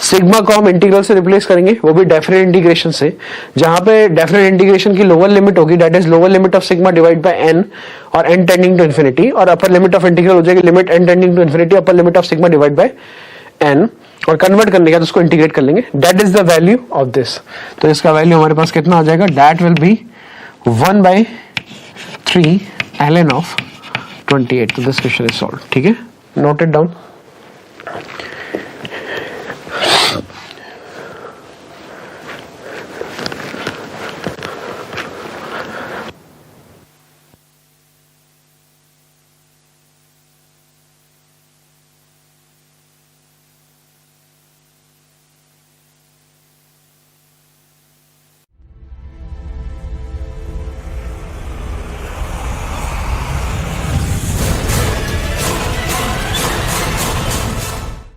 A: सिग्मा को हम इंटीग्रल से रिप्लेस करेंगे, वो भी डेफिनेट इंटीग्रेशन से, जहां पे डेफिनेट इंटीग्रेशन की लोअर लिमिट होगी, that is lower limit of sigma divide by n और n टेंडिंग टू इन्फिनिटी, और अपर लिमिट ऑफ इंटीग्रल हो जाएगी limit n tending to infinity upper limit of sigma divide by n, और कन्वर्ट करने के बाद उसको इंटीग्रेट कर लेंगे। That is the value of this. तो इसका वैल्यू हमारे पास कितना आ जाएगा, that will be 1/3 ln of 28। तो दिस क्वेश्चन इज सॉल्व। ठीक है, नोट इट डाउन।